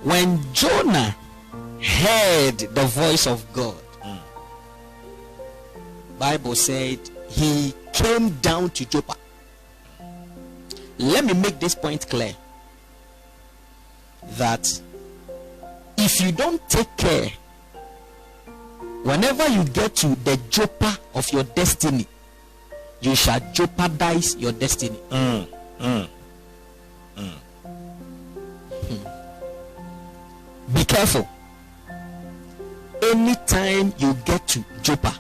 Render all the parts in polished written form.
When Jonah heard the voice of God, Bible said he came down to Joppa. Let me make this point clear, that if you don't take care, whenever you get to the Joppa of your destiny, you shall jeopardize your destiny. Be careful. Anytime you get to Joppa,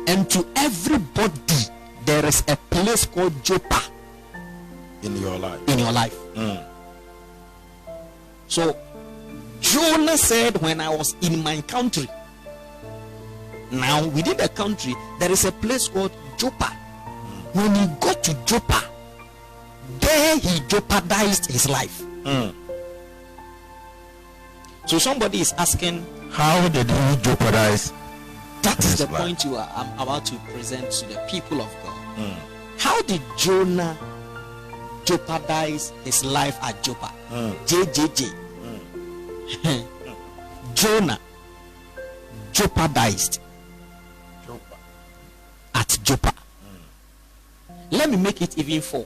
and to everybody there is a place called Joppa in your life. So Jonah said, when I was in my country, now within the country there is a place called Joppa. When he got to Joppa, there he jeopardized his life. So somebody is asking, how did he jeopardize? That is the point I'm about to present to the people of God. How did Jonah jeopardize his life at Joppa? JJJ. Jonah jeopardized at Joppa. Let me make it even 4.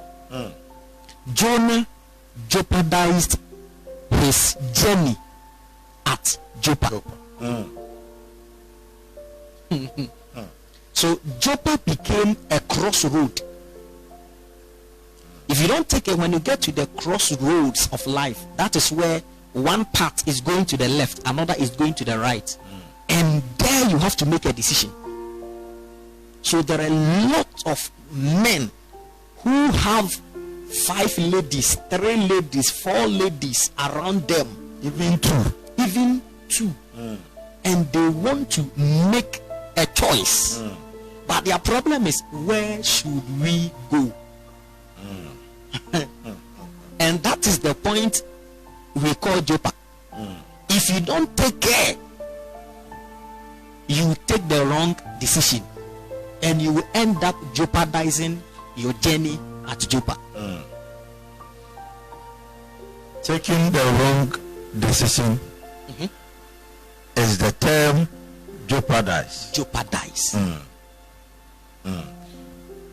Jonah jeopardized his journey at Joppa. So Joppa became a crossroad. If you don't take it, when you get to the crossroads of life, that is where one path is going to the left, another is going to the right, and there you have to make a decision. So there are a lot of men who have 5 ladies, 3 ladies, 4 ladies around them, Even two, and they want to make a choice, but their problem is, where should we go? And that is the point we call Joppa. If you don't take care, you take the wrong decision, and you will end up jeopardizing your journey at Joppa. Taking the wrong decision is the term jeopardize.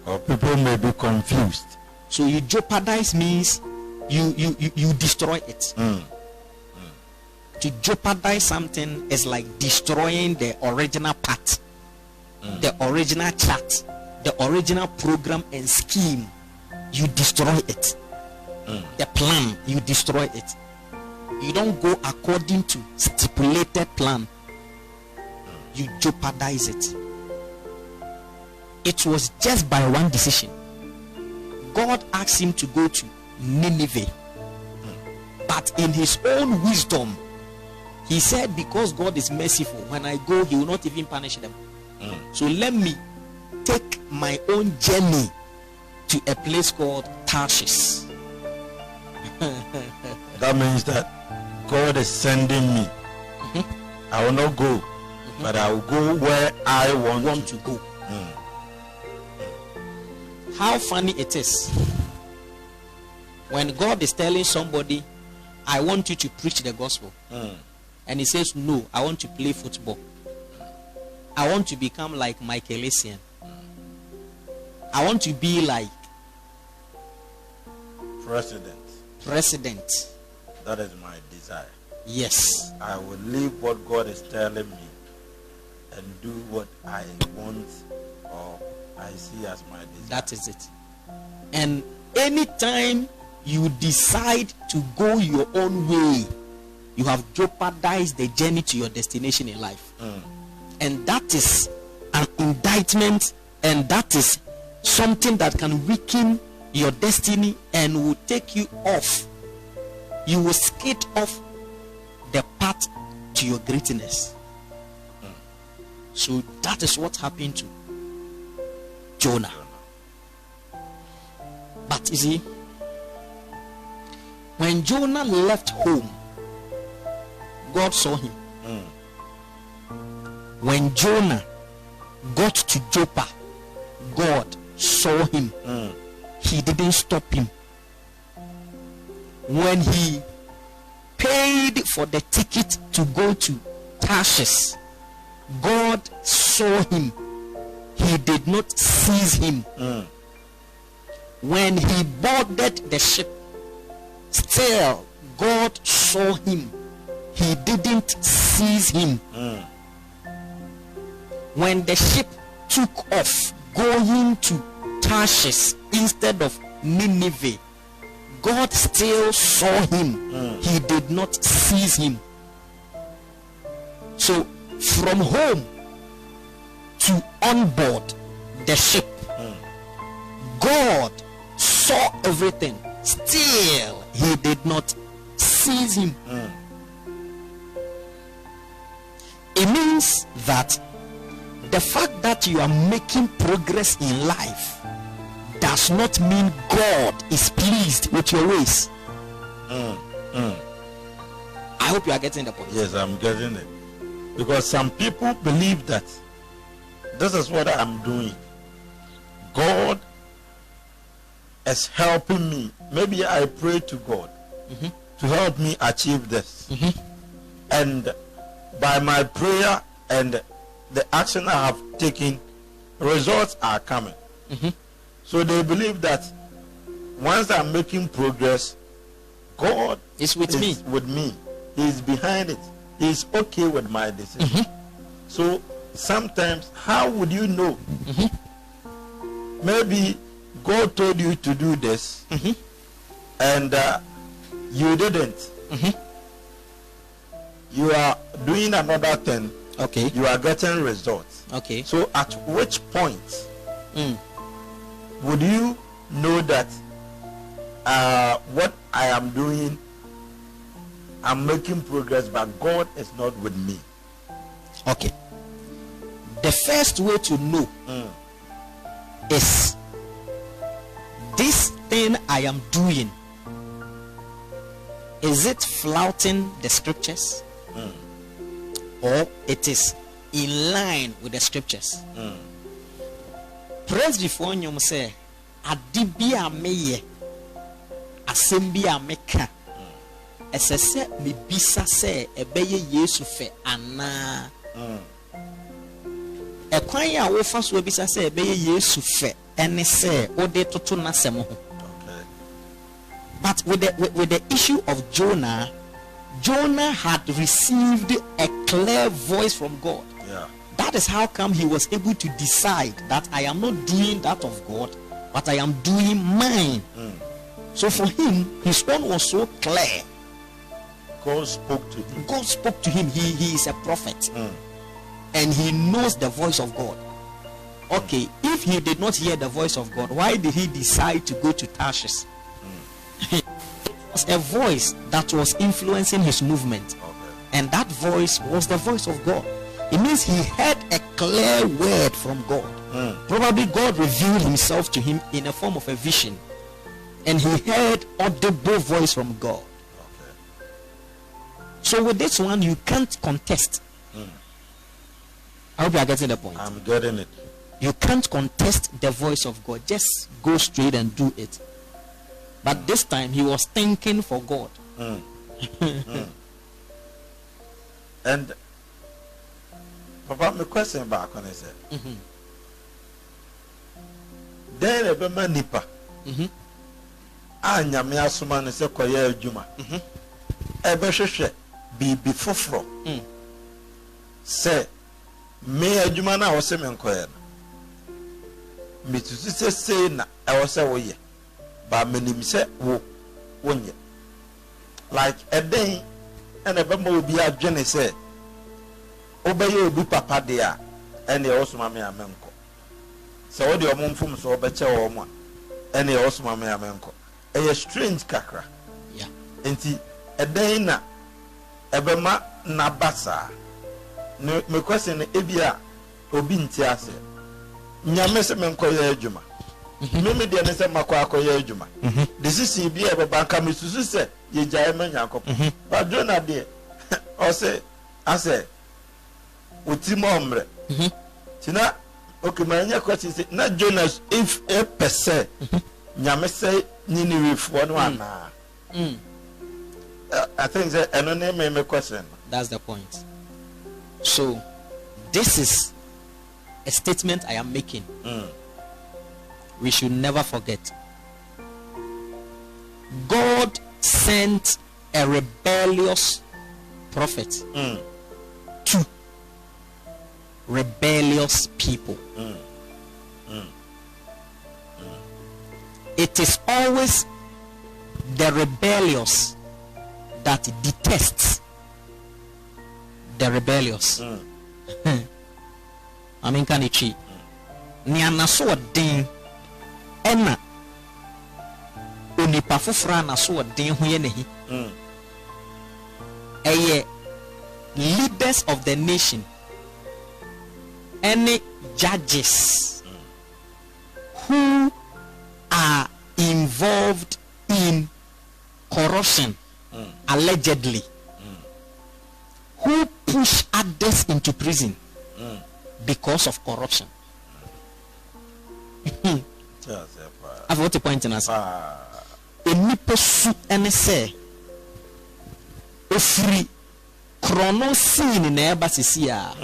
Or people may be confused. So you jeopardize means you destroy it. To jeopardize something is like destroying the original part, the original chart, the original program and scheme. You destroy it. The plan, you destroy it. You don't go according to stipulated plan. You jeopardize it. It was just by one decision. God asked him to go to Nineveh, but in his own wisdom, he said, because God is merciful, when I go, he will not even punish them. So let me take my own journey to a place called Tarshish. That means that God is sending me. I will not go, but I will go where I want to go. How funny it is when God is telling somebody, I want you to preach the gospel, and he says, no, I want to play football. I want to become like Michael Essien. I want to be like president. That is my desire. Yes. I will leave what God is telling me and do what I want or I see as my desire. That is it. And anytime you decide to go your own way, you have jeopardized the journey to your destination in life. And that is an indictment, and that is something that can weaken your destiny and will take you off. You will skate off the path to your greatness. So that is what happened to Jonah. But you see, when Jonah left home, God saw him. When Jonah got to Joppa, God saw him. He didn't stop him. When he paid for the ticket to go to Tarshish, God saw him. He did not seize him. When he boarded the ship, still God saw him. He didn't seize him. When the ship took off going to Tarshish instead of Nineveh, God still saw him. He did not seize him. So from home to on board the ship, God saw everything. Still, he did not seize him. It means that the fact that you are making progress in life does not mean God is pleased with your ways. I hope you are getting the point. Yes, I'm getting it. Because some people believe that this is what I'm doing. God is helping me. Maybe I pray to God to help me achieve this. And by my prayer and the action I have taken, results are coming. So they believe that once I'm making progress, God is with me. He is behind it. He is okay with my decision. So sometimes, how would you know? Maybe God told you to do this, and you didn't. You are doing another thing. Okay. You are getting results. Okay. So at which point would you know that what I am doing, I'm making progress, but God is not with me? Okay. The first way to know is this thing I am doing, is it flouting the scriptures? Or it is in line with the scriptures? Praise before you say, Adibia meye, Asembia meka, Esese mi bisa se, Ebeye Yesu fe ana. Ekwanya wofa so bisa se, Ebeye Yesu fe, ene se, ode toto na semo. But with the issue of Jonah, Jonah had received a clear voice from God. That is how come he was able to decide that I am not doing that of God, but I am doing mine. So for him, his own was so clear. God spoke to him. God spoke to him. He is a prophet. And he knows the voice of God. Okay, if he did not hear the voice of God, why did he decide to go to Tarshish? It was a voice that was influencing his movement. And that voice was the voice of God. It means he heard a clear word from God. Probably God revealed himself to him in a form of a vision. And he heard audible voice from God. So with this one, you can't contest. I hope you are getting the point. I'm getting it. You can't contest the voice of God. Just go straight and do it. But this time, he was thinking for God. And Papa, my question back when I said, then a bema nipa, anya me asuma ne se koye adwuma, ebe hwehwe bibi foforo, se me adwuma na wo se me nkoye na, mitutu se na e wo se wo ye, ba menim se wo wonye, like a day and a bema obi adwene se obeye obi papa de a ene e osoma me amenko, se wo de omomfum so obeche wo mo ene e osoma me amenko. A strange kakra. Yeah. Enti edena ebema na basa. No me question ebia obi nti ase. Nyame se me nkoye adwuma. Me de ne se makwa akoye adwuma. Decision bi ebeba nka mesusu se ye gyae ma Yakop. But Jonah de o se ase utimo omre. Tina okay manya question say na Jonah if a percent Nyame say Niniwe for no ana. I think that another name a question. That's the point. So, this is a statement I am making. We should never forget. God sent a rebellious prophet to rebellious people. It is always the rebellious that detests the rebellious. I mean, can it cheat? Niana so din ena onipa fofora na so din ho ye nehi. Eye leaders of the nation, any judges who are involved in corruption, allegedly, who push others into prison because of corruption. I've got a point in us. A nipa su ene se ofri chrono scene na eba sisi a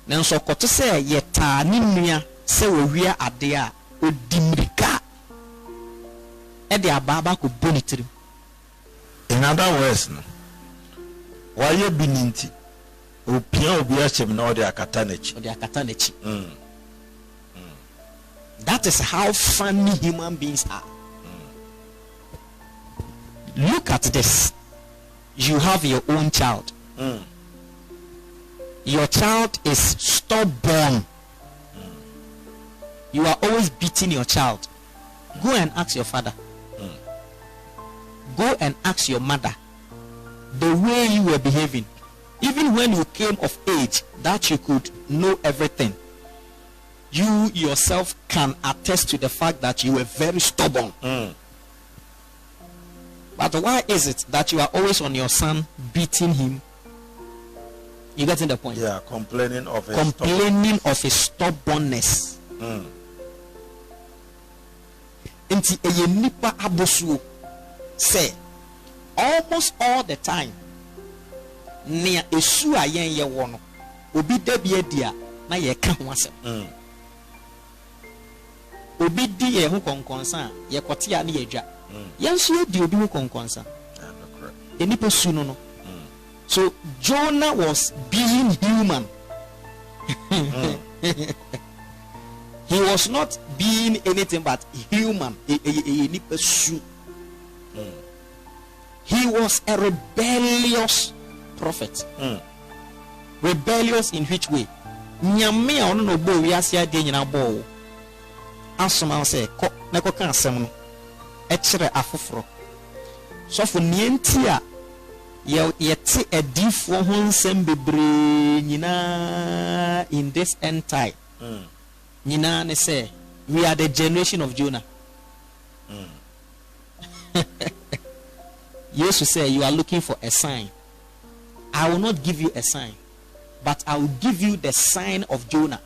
nanso koto se yeta ni nua se wawia ade a odimrika e de ababa ko bonitiri. In other words, no, why you bininti opia obi achem na ode akata nechi. That is how funny human beings are. Look at this. You have your own child. Your child is stubborn. You are always beating your child. Go and ask your father. Go and ask your mother the way you were behaving. Even when you came of age that you could know everything, you yourself can attest to the fact that you were very stubborn. But why is it that you are always on your son, beating him? You getting the point? Yeah, complaining of his stubbornness. Inti eye nipa abosu say almost all the time near esu ayen ye wo no obi da bia dia na ye ka ho asem. Obi di ye ho konkonsa ye kote ya na ye dwa. Yanso ye di obi ho konkonsa. Enipa su no. So Jonah was being human. He was not being anything but human. He was a rebellious prophet. Rebellious in which way? Nyame a ono no bo wi ase ade nyina bo. Asoma say ko na ko kan asem no e kire afoforo. So for nienti a yeti edifo ho nsem bebre nyina in this end time. Nyina ne say we are the generation of Jonah. Jesus said you are looking for a sign. I will not give you a sign, but I will give you the sign of Jonah.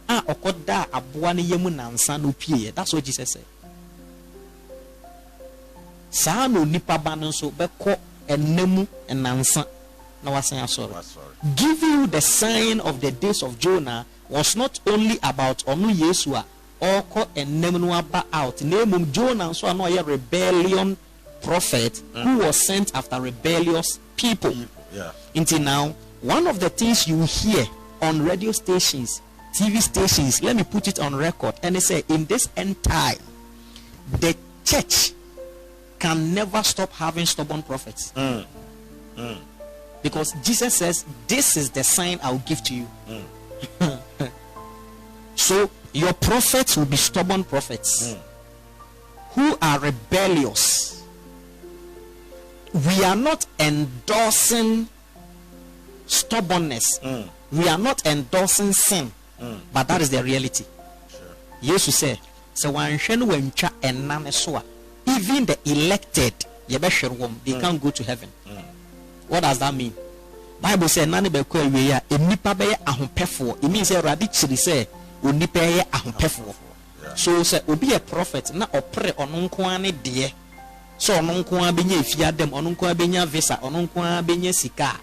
Okoda aboa ne yemu nansa no pie. That's what Jesus said. Sa no nipa ba no so beko enemu nansa na wasan asoro. Giving you the sign of the days of Jonah was not only about onu Yesua or ko enemu no aba out. Nemum Jonah so no a rebellion prophet who was sent after rebellious people. Until now, one of the things you hear on radio stations, TV stations, let me put it on record, and they say in this end time, the church can never stop having stubborn prophets. Because Jesus says, this is the sign I will give to you. So your prophets will be stubborn prophets who are rebellious. We are not endorsing stubbornness. We are not endorsing sin. But that is the reality. Jesus said, so even the elected, they can't go to heaven. What does that mean? Bible says, it means so say be a prophet na opre onunkoane de so ononkwa benya efiadem ononkwa benya visa ononkwa benya sika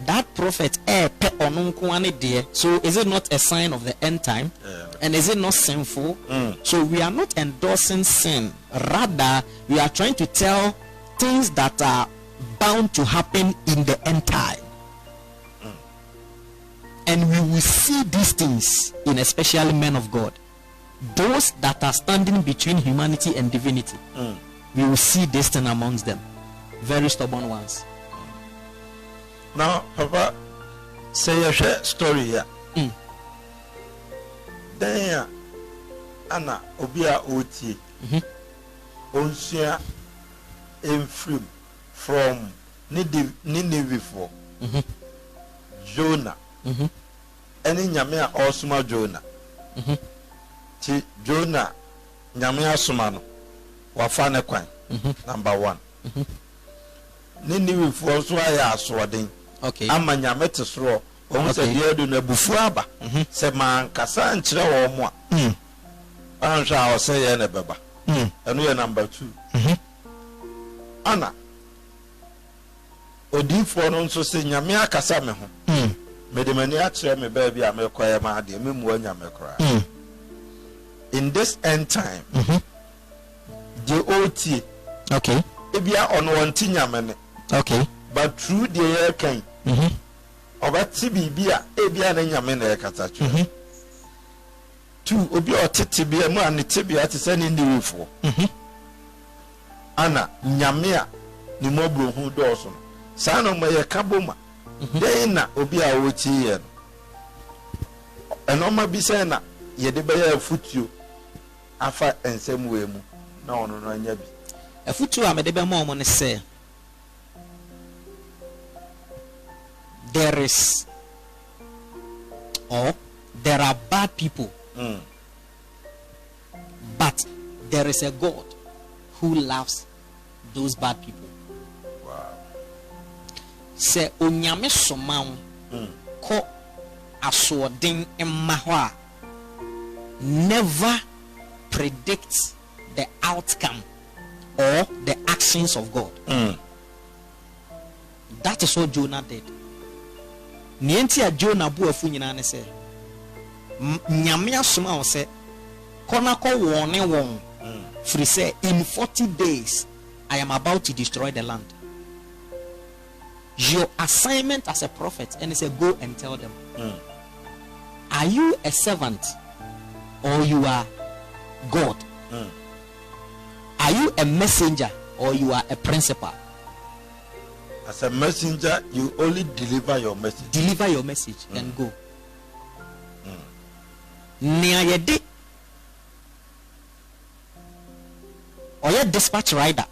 that prophet pe ononkwa ne de. So is it not a sign of the end time? And is it not sinful? So we are not endorsing sin, rather we are trying to tell things that are bound to happen in the end time. And we will see these things in especially men of God, those that are standing between humanity and divinity. We will see this thing amongst them, very stubborn ones. Now, Papa, say a share story here. Then, Anna Obia Oti, Onsia Enfrim from Nineveh, Jonah, any Yamea Osuma Jonah, Jonah Yamea Sumano. Wafane kwan number 1 Nini for so aya asodin okay ama nyame te soro o se de edu na bufu aba se man kasa nkyere wo mo a anhwa o se ye na beba eno ye number 2 ana odi for no nso se nyame akasa me ho me de mani a kire me ba bia me kwaye ma de me mu anyame kra in this end time the OT. Okay. Ebia on one tinyamene. Okay. But through the air can. Oba tibia ebia na nyamene ekatachu. 2 obi otitibia mu an tibia te send in the roof. Ana nyamea ni mobro hu doso. Sa no maye kaboma. Den na obi a OT ye no. Enoma bi se na ye de be ya futuo afa ensem we mu. No, a futu amedebe mo ne say there is or there are bad people, but there is a God who loves those bad people. Wow. Say onyame somawo ko asodin emma ho a never predict the outcome or the actions of God. That is what Jonah did. Nienti a Jonah bu afu nyina ne se nyame asoma wo se kona ko wone won free say in 40 days I am about to destroy the land. Your assignment as a prophet and say go and tell them. Are you a servant or you are God? Are you a messenger or you are a principal? As a messenger, you only deliver your message. Deliver your message and go. Nia yede oya dispatch rider.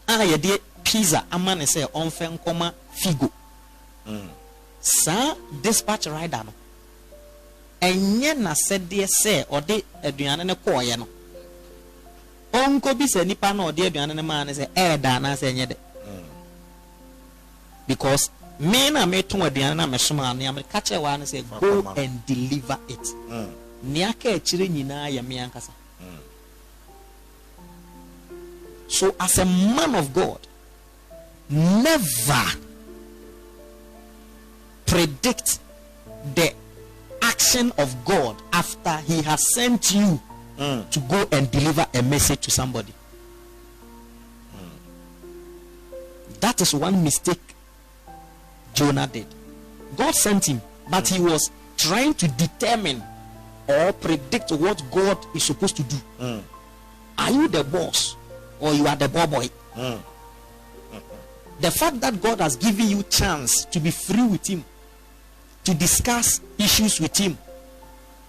Yede pizza amane say onfe nkoma figo. Sa dispatch rider no. Enye na sede say ode aduane ne koye no. Onko bi se nipa na ode aduane ne ma ne say da na say enye de. Because me na me ton aduane na me soma na me ka che wa ne say go and deliver it. Ni aka akire nyina ya me ankasa. So as a man of God, never predict the action of God after he has sent you to go and deliver a message to somebody. That is one mistake Jonah did. God sent him, but he was trying to determine or predict what God is supposed to do. Are you the boss or you are the boy? The fact that God has given you chance to be free with him, to discuss issues with him,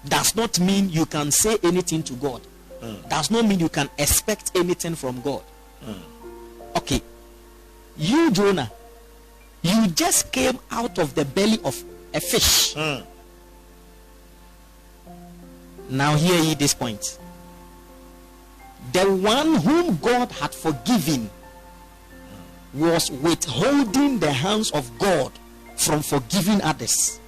does not mean you can say anything to God. Does not mean you can expect anything from God. Okay, you Jonah, you just came out of the belly of a fish. Now hear ye this point. The one whom God had forgiven was withholding the hands of God from forgiving others.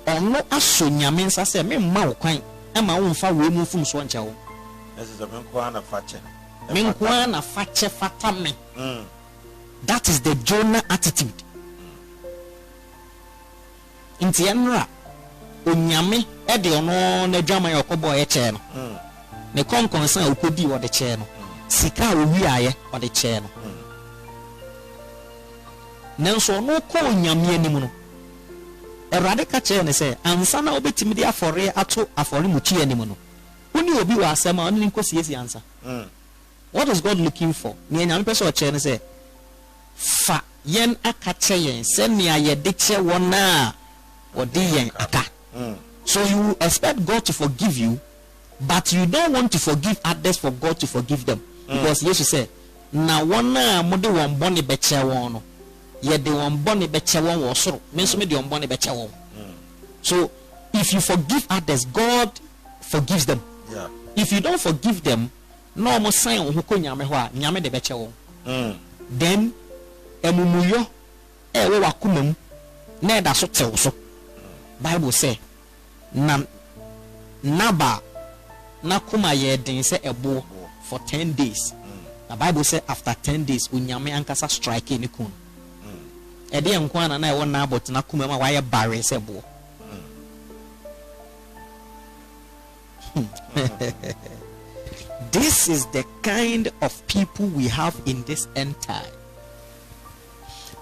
ono aso nyame nsa se me mma wo kwan ama wo mfa we mu fum so nche wo Ese me nko ana fache me nko ana fache fata me. That is the Jonah attitude. Inti enra onyame e de ono na dwama ye okobo ye che no ne konkonsan okodi wo de che no sika owi aye wo de che no nanso no ko onyame anim no erade ka che ne se ansa na obetimi de afore ato afore muchi anim no oni obi wa asema oni nkosi esi ansa. What is God looking for? Ni nyame pese o che ne se fa yen aka che yen se ne aye de che wona odi yen aka. So you expect God to forgive you, but you don't want to forgive others for God to forgive them. Because Jesus said, na wana mode won bone be che won no ye de won bone be che won wo soro me so me de won bone be che won. So if you forgive others, God forgives them. Yeah. If you don't forgive them, no mo sign wo ko nyame ho a nyame de be che won. Then emumuyo e we wakumam na da so tew so. Bible say naba nakuma ye den say ebo for 10 days. The Bible say after 10 days unyame ankasa strike ni kun. E de enko ana na e won na bot nakuma ma waye bare say ebo. This is the kind of people we have in this end time.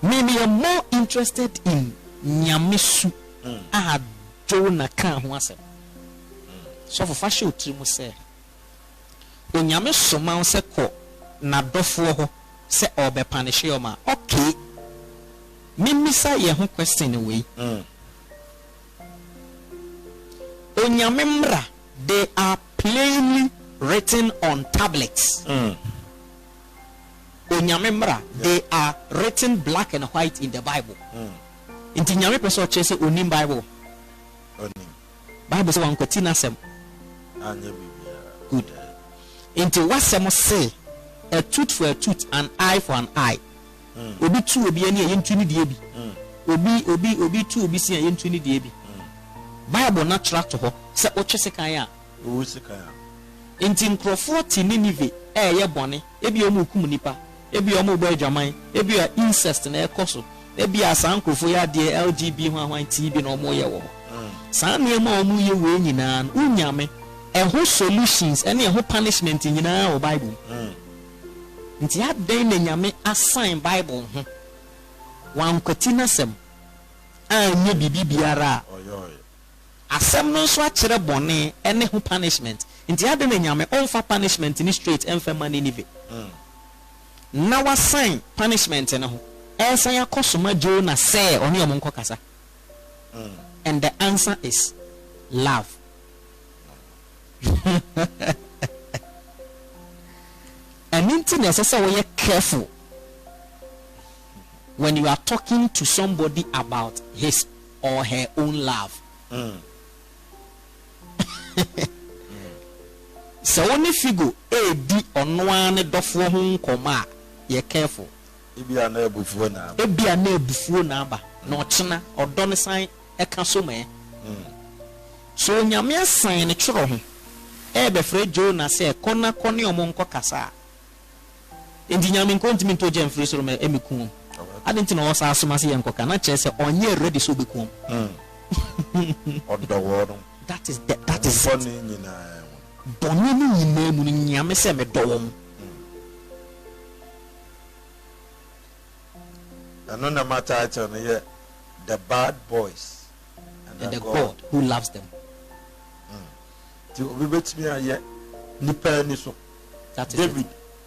Maybe you're more interested in nyamesu Jonah kan ho asem. So for fashion trimu say onyame soma se ko na dofo ho se obe punish you ma. Okay, mimisa ye ho question we onyame mra, they are plainly written on tablets. Onyame mra, they are written black and white in the Bible. Inti nyame person chese onim Bible. Bible say wan kwatina sem. Good. Inti wasem say a tooth for a tooth, an eye for an eye. Obi tu obi ani yentu ni die bi. Obi tu obi si yentu ni die bi. Bible na track to ho say o twese kan ya. O se kan. Inti nkrofo ti Ninive ye bone, ebi omu kum nipa, ebi omu bo adwaman, ebi a incest na ekoso. Ebi asankrofo ya de LGB hwan TB no mo ye wo. San ne ma omu ye we nyina unyame eho solutions ene eho punishment nyina o Bible. Nti ya den na nyame assign Bible ho. Wan kwatina sem anye bibiara. Asem no so akere bone ene ho punishment. Nti ya den na nyame onfa punishment ni straight enfa man Ninive. Na wa sign punishment ene ho. Esa ya kosoma Jonah say oni omonko kasa. And the answer is love. And it's necessary we are careful when you are talking to somebody about his or her own love. So only figo di onwane dofo ho nkoma ye careful. Ebi ana ebufuo na aba na ochina odo ne san eka so me. So nyame asan ne tworo ho e be frɛ Jonah sɛ kɔna kɔne ɔmo nkɔ kasa. Enti nyame nkontimi to gye mfiri so me emikum. Adenti na wɔsa asoma se yɛnkɔ kana kyerɛ sɛ ɔnyɛ ready so bekum. That is bɔne ni nyina mu ni nyame sɛ me dɔ wɔm. And no matter the bad boys and the God who loves them. That is David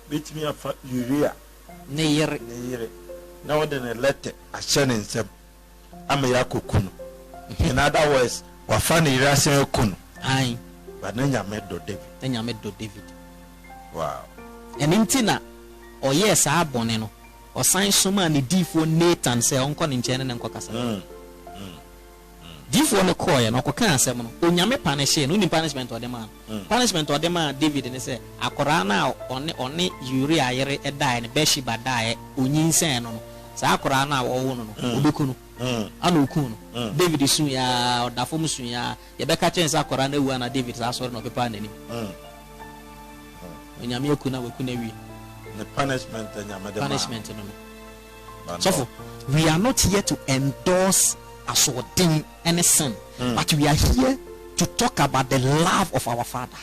bet me a Uriah. Neyere. Now then a letter a shannon sem. I'm a yakukun. In other words, Wafani Rasen kun. Aye. But then you made do David. Then you made do David. Wow. And intina or yes, I boneno. Or sign suma ni difo Nathan say uncle in China and Kokasa. Difo no koya no kokan asem no. Onyame punish no ni punishment or the man. Punishment or the man David and say akorana one Uriah yere die and Bathsheba die unyinsen no. saa akora na wo no obeku no ana oku no David sun ya odafom sun ya ye beka chen sa akora na ewu na David sa sori no pepa na nim onyame oku na weku na wi the punishment no so we are not here to endorse asordin any sin, but we are here to talk about the love of our Father.